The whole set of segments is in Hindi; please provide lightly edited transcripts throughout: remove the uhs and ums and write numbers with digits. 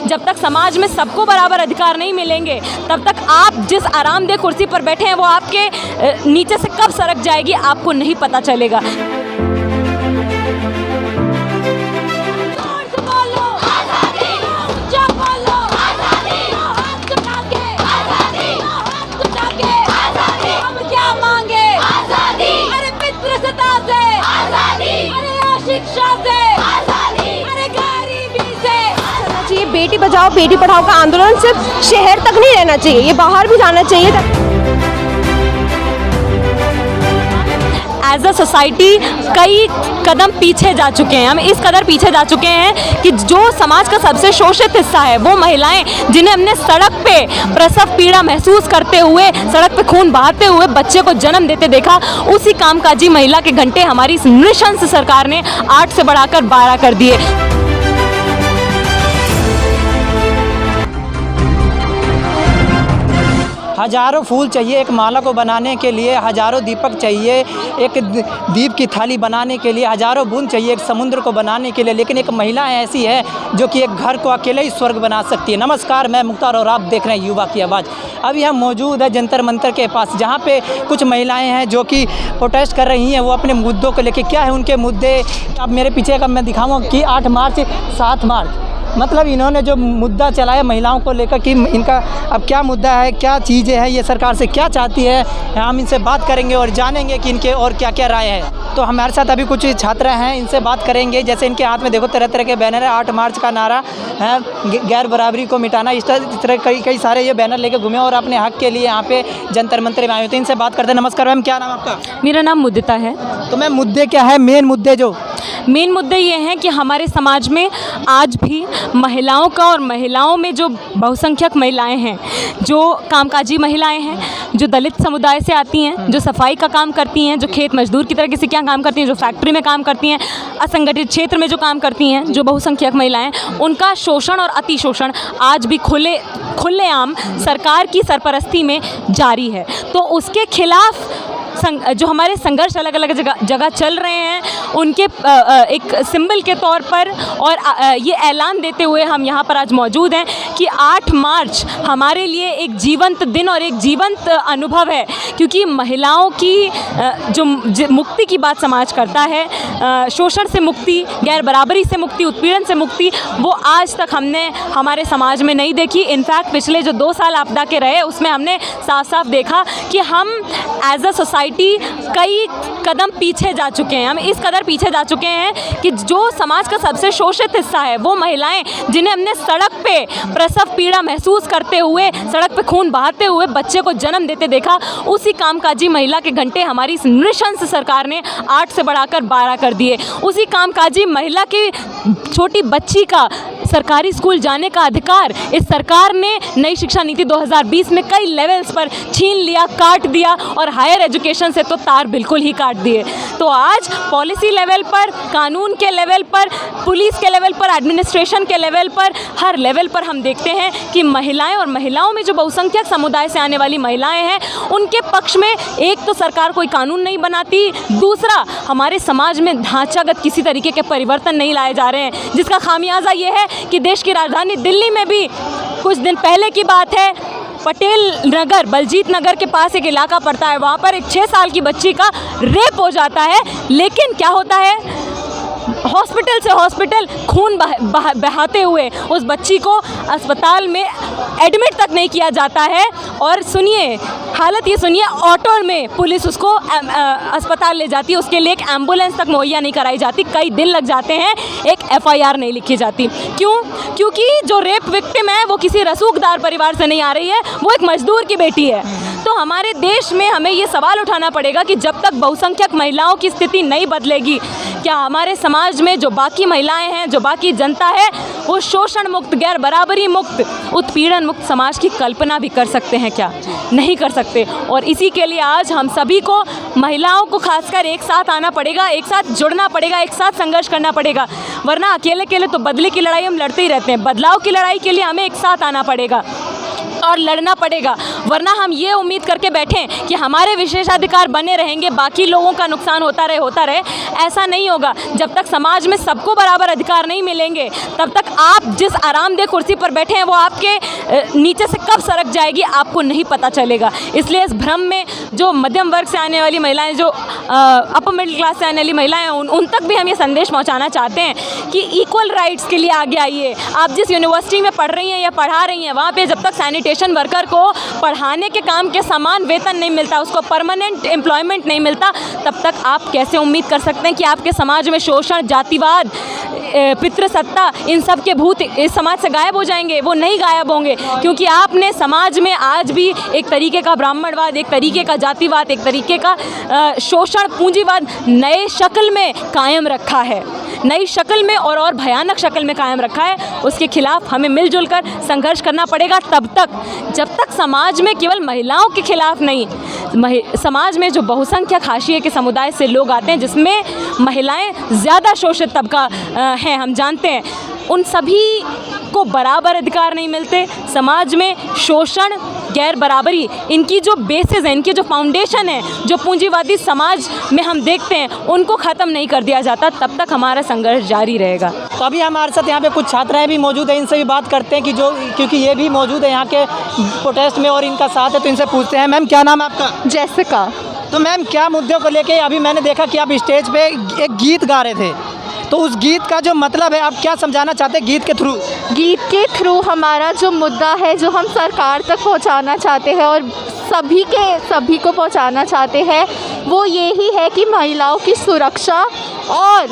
जब तक समाज में सबको बराबर अधिकार नहीं मिलेंगे, तब तक आप जिस आरामदेह कुर्सी पर बैठे हैं वो आपके नीचे से कब सरक जाएगी आपको नहीं पता चलेगा। बेटी बचाओ बेटी पढ़ाओ का आंदोलन सिर्फ शहर तक नहीं रहना चाहिए, ये बाहर भी जाना चाहिए। एज अ सोसाइटी कई कदम पीछे जा चुके हैं, हम इस कदर पीछे जा चुके हैं कि जो समाज का सबसे शोषित हिस्सा है वो महिलाएं, जिन्हें हमने सड़क पे प्रसव पीड़ा महसूस करते हुए, सड़क पे खून बहाते हुए बच्चे को जन्म देते देखा, उसी कामकाजी महिला के घंटे हमारी इस नृशंस सरकार ने 8 से बढ़ाकर 12 कर दिए। हजारों फूल चाहिए एक माला को बनाने के लिए, हजारों दीपक चाहिए एक दीप की थाली बनाने के लिए, हजारों बूंद चाहिए एक समुद्र को बनाने के लिए, लेकिन एक महिला ऐसी है जो कि एक घर को अकेले ही स्वर्ग बना सकती है। नमस्कार, मैं मुख्तार और आप देख रहे हैं युवा की आवाज़। अभी हम मौजूद है जंतर मंतर के पास, जहाँ पे कुछ महिलाएं हैं जो कि प्रोटेस्ट कर रही हैं। वो अपने मुद्दों को लेके, क्या है उनके मुद्दे, अब मेरे पीछे का मैं दिखाऊँगा कि 8 मार्च 7 मार्च मतलब इन्होंने जो मुद्दा चलाया महिलाओं को लेकर कि इनका अब क्या मुद्दा है, क्या चीज़ें हैं, ये सरकार से क्या चाहती है, हम इनसे बात करेंगे और जानेंगे कि इनके और क्या क्या राय है। तो हमारे साथ अभी कुछ छात्र हैं, इनसे बात करेंगे। जैसे इनके हाथ में देखो तरह तरह के बैनर है, 8 मार्च का नारा है, गैर बराबरी को मिटाना, इस तरह कई सारे ये बैनर लेके घूमे और अपने हक के लिए यहाँ पे जंतर मंतर में आए होते हैं। इनसे बात करते हैं। नमस्कार मैम, क्या नाम आपका? मेरा नाम मुदिता है। तो मैम मुद्दे क्या है, मेन मुद्दे ये हैं कि हमारे समाज में आज भी महिलाओं का, और महिलाओं में जो बहुसंख्यक महिलाएं हैं, जो कामकाजी महिलाएं हैं, जो दलित समुदाय से आती हैं, जो सफाई का काम करती हैं, जो खेत मजदूर की तरह किसी के यहाँ काम करती हैं, जो फैक्ट्री में काम करती हैं, असंगठित क्षेत्र में जो काम करती हैं, जो बहुसंख्यक महिलाएं, उनका शोषण और अतिशोषण आज भी खुलेआम सरकार की सरपरस्ती में जारी है। तो उसके खिलाफ जो हमारे संघर्ष अलग अलग जगह चल रहे हैं, उनके एक सिंबल के तौर पर और ये ऐलान देते हुए हम यहाँ पर आज मौजूद हैं कि 8 मार्च हमारे लिए एक जीवंत दिन और एक जीवंत अनुभव है, क्योंकि महिलाओं की जो मुक्ति की बात समाज करता है, शोषण से मुक्ति, गैर बराबरी से मुक्ति, उत्पीड़न से मुक्ति, वो आज तक हमने हमारे समाज में नहीं देखी। इनफैक्ट पिछले जो 2 साल आपदा के रहे, उसमें हमने साफ साफ देखा कि हम एज अ सोसाइटी कई कदम पीछे जा चुके हैं, हम इस कदर पीछे जा चुके हैं कि जो समाज का सबसे शोषित हिस्सा है वो महिलाएं, जिन्हें हमने सड़क पे प्रसव पीड़ा महसूस करते हुए, सड़क पे खून बहाते हुए बच्चे को जन्म देते देखा, उसी कामकाजी महिला के घंटे हमारी इस नृशंस सरकार ने 8 से बढ़ाकर 12 कर दिए। उसी कामकाजी महिला की छोटी बच्ची का सरकारी स्कूल जाने का अधिकार इस सरकार ने नई शिक्षा नीति 2020 में कई लेवल्स पर छीन लिया, काट दिया, और हायर एजुकेशन से तो तार बिल्कुल ही काट दिए। तो आज पॉलिसी लेवल पर, कानून के लेवल पर, पुलिस के लेवल पर, एडमिनिस्ट्रेशन के लेवल पर, हर लेवल पर हम देखते हैं कि महिलाएं और महिलाओं में जो बहुसंख्यक समुदाय से आने वाली महिलाएं हैं, उनके पक्ष में एक तो सरकार कोई कानून नहीं बनाती, दूसरा हमारे समाज में ढांचागत किसी तरीके के परिवर्तन नहीं लाए जा रहे हैं, जिसका खामियाजा ये है कि देश की राजधानी दिल्ली में भी कुछ दिन पहले की बात है, पटेल नगर, बलजीत नगर के पास एक इलाका पड़ता है, वहाँ पर एक 6 साल की बच्ची का रेप हो जाता है। लेकिन क्या होता है, हॉस्पिटल से हॉस्पिटल खून बहाते हुए उस बच्ची को अस्पताल में एडमिट तक नहीं किया जाता है। और सुनिए, हालत ये सुनिए, ऑटो में पुलिस उसको अस्पताल ले जाती है, उसके लिए एक एम्बुलेंस तक मुहैया नहीं कराई जाती, कई दिन लग जाते हैं, एक FIR नहीं लिखी जाती। क्यों? क्योंकि जो रेप विक्टिम है वो किसी रसूखदार परिवार से नहीं आ रही है, वो एक मजदूर की बेटी है। तो हमारे देश में हमें ये सवाल उठाना पड़ेगा कि जब तक बहुसंख्यक महिलाओं की स्थिति नहीं बदलेगी, क्या हमारे समाज में जो बाकी महिलाएं हैं, जो बाकी जनता है, वो शोषण मुक्त, गैर बराबरी मुक्त, उत्पीड़न मुक्त समाज की कल्पना भी कर सकते हैं? क्या नहीं कर सकते। और इसी के लिए आज हम सभी को, महिलाओं को खासकर, एक साथ आना पड़ेगा, एक साथ जुड़ना पड़ेगा, एक साथ संघर्ष करना पड़ेगा, वरना अकेले तो बदले की लड़ाई हम लड़ते ही रहते हैं। बदलाव की लड़ाई के लिए हमें एक साथ आना पड़ेगा। और लड़ना पड़ेगा, वरना हम ये उम्मीद करके बैठें कि हमारे विशेषाधिकार बने रहेंगे, बाकी लोगों का नुकसान होता रहे, ऐसा नहीं होगा। जब तक समाज में सबको बराबर अधिकार नहीं मिलेंगे, तब तक आप जिस आरामदेह कुर्सी पर बैठे हैं वो आपके नीचे से कब सरक जाएगी आपको नहीं पता चलेगा। इसलिए इस भ्रम में जो मध्यम वर्ग से आने वाली महिलाएं, जो अपर मिडिल क्लास से आने वाली महिलाएं, उन तक भी हम ये संदेश पहुंचाना चाहते हैं कि इक्वल राइट्स के लिए आगे आइए। आप जिस यूनिवर्सिटी में पढ़ रही हैं या पढ़ा रही हैं, वहाँ पे जब तक सैनिटेशन वर्कर को पढ़ाने के काम के समान वेतन नहीं मिलता, उसको परमानेंट एम्प्लॉयमेंट नहीं मिलता, तब तक आप कैसे उम्मीद कर सकते हैं कि आपके समाज में शोषण, जातिवाद, पितृसत्ता, इन सब के भूत इस समाज से गायब हो जाएंगे? वो नहीं गायब होंगे, क्योंकि आपने समाज में आज भी एक तरीके का ब्राह्मणवाद, एक तरीके का जातिवाद, एक तरीके का शोषण, पूंजीवाद नए शक्ल में कायम रखा है, नई शक्ल में और भयानक शक्ल में कायम रखा है। उसके खिलाफ हमें मिलजुल कर संघर्ष करना पड़ेगा तब तक, जब तक समाज में केवल महिलाओं के खिलाफ नहीं, समाज में जो बहुसंख्यक हाशिए के समुदाय से लोग आते हैं, जिसमें महिलाएं ज़्यादा शोषित तबका हैं, हम जानते हैं, उन सभी को बराबर अधिकार नहीं मिलते। समाज में शोषण, गैर बराबरी, इनकी जो बेसिस है, इनकी जो फाउंडेशन है, जो पूंजीवादी समाज में हम देखते हैं, उनको ख़त्म नहीं कर दिया जाता, तब तक हमारा संघर्ष जारी रहेगा। तो अभी हमारे साथ यहाँ पे कुछ छात्राएं भी मौजूद हैं, इनसे भी बात करते हैं कि जो, क्योंकि ये भी मौजूद है यहाँ के प्रोटेस्ट में और इनका साथ है, तो इनसे पूछते हैं। मैम, क्या नाम है आपका? जैसिका। तो मैम, क्या मुद्दों को लेके अभी मैंने देखा कि आप स्टेज पे एक गीत गा रहे थे, तो उस गीत का जो मतलब है, आप क्या समझाना चाहते हैं गीत के थ्रू? गीत के थ्रू हमारा जो मुद्दा है, जो हम सरकार तक पहुंचाना चाहते हैं और सभी को पहुंचाना चाहते हैं, वो यही है कि महिलाओं की सुरक्षा, और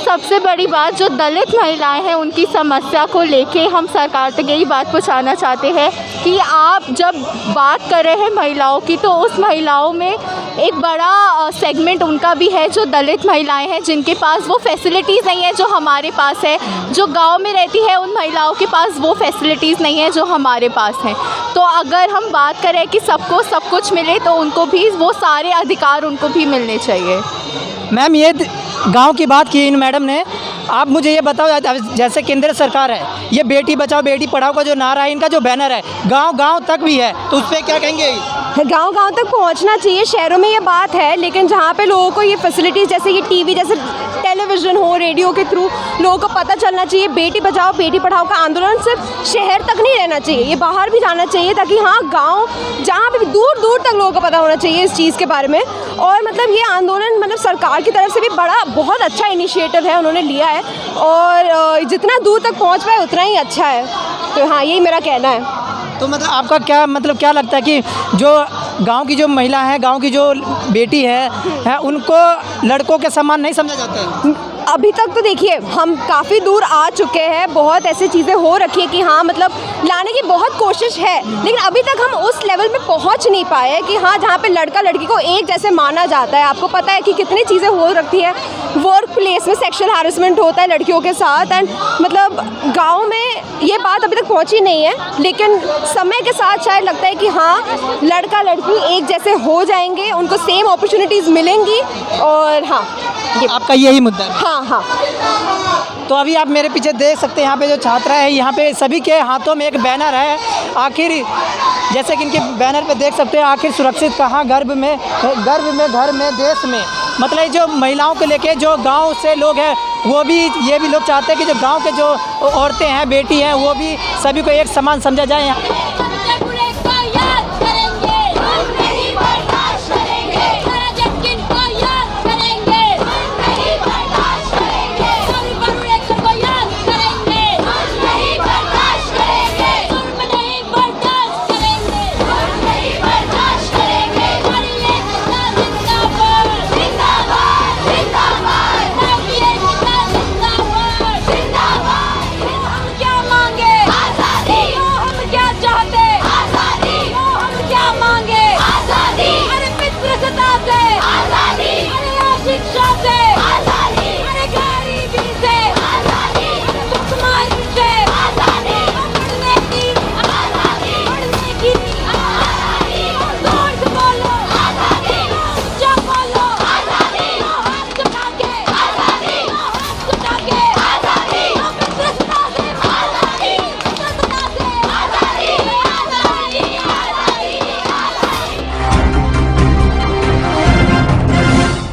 सबसे बड़ी बात जो दलित महिलाएं हैं उनकी समस्या को लेके हम सरकार तक यही बात पहुंचाना चाहते हैं कि आप जब बात कर रहे हैं महिलाओं की, तो उस महिलाओं में एक बड़ा सेगमेंट उनका भी है जो दलित महिलाएं हैं, जिनके पास वो फैसिलिटीज़ नहीं है जो हमारे पास है। जो गांव में रहती है उन महिलाओं के पास वो फैसिलिटीज़ नहीं है जो हमारे पास हैं। तो अगर हम बात करें कि सबको सब कुछ मिले, तो उनको भी वो सारे अधिकार उनको भी मिलने चाहिए। मैम, ये गांव की बात की इन मैडम ने, आप मुझे ये बताओ, जैसे केंद्र सरकार है, ये बेटी बचाओ बेटी पढ़ाओ का जो नारा है, इनका जो बैनर है, गांव-गांव तक भी है, तो उस पर क्या कहेंगे? गांव-गांव तक पहुंचना चाहिए। शहरों में ये बात है, लेकिन जहाँ पे लोगों को ये फैसिलिटीज़, जैसे ये टीवी, जैसे टेलीविज़न हो, रेडियो के थ्रू लोगों को पता चलना चाहिए। बेटी बचाओ बेटी पढ़ाओ का आंदोलन सिर्फ शहर तक नहीं रहना चाहिए, ये बाहर भी जाना चाहिए, ताकि हाँ, गाँव जहाँ पे भी दूर दूर तक लोगों को पता होना चाहिए इस चीज़ के बारे में। और मतलब ये आंदोलन मतलब सरकार की तरफ से भी बहुत अच्छा इनिशिएटिव है, उन्होंने लिया है, और जितना दूर तक पहुँच पाए उतना ही अच्छा है। तो हाँ, यही मेरा कहना है। तो मतलब आपका क्या लगता है कि जो गांव की जो महिला है, गांव की जो बेटी है उनको लड़कों के समान नहीं समझा जाता है? अभी तक तो देखिए, हम काफ़ी दूर आ चुके हैं, बहुत ऐसी चीज़ें हो रखी है कि हाँ, मतलब लाने की बहुत कोशिश है, लेकिन अभी तक हम उस लेवल में पहुंच नहीं पाए कि हाँ, जहाँ पे लड़का लड़की को एक जैसे माना जाता है। आपको पता है कि कितनी चीज़ें हो रखी है, वर्क प्लेस में सेक्सुअल हैरेसमेंट होता है लड़कियों के साथ, एंड मतलब गाँव में ये बात अभी तक पहुँची नहीं है, लेकिन समय के साथ शायद लगता है कि हाँ, लड़का लड़की एक जैसे हो जाएंगे, उनको सेम अपॉर्चुनिटीज़ मिलेंगी, और हाँ, ये आपका यही मुद्दा है? हाँ। तो अभी आप मेरे पीछे देख सकते हैं, यहाँ पे जो छात्रा है, यहाँ पे सभी के हाथों में एक बैनर है। आखिर जैसे कि इनके बैनर पे देख सकते हैं, आखिर सुरक्षित कहाँ, गर्भ में, घर में, देश में। मतलब जो महिलाओं को लेके जो गांव से लोग हैं, वो भी ये भी लोग चाहते हैं कि जो गांव के जो औरतें हैं, बेटी हैं, वो भी सभी को एक समान समझा जाए।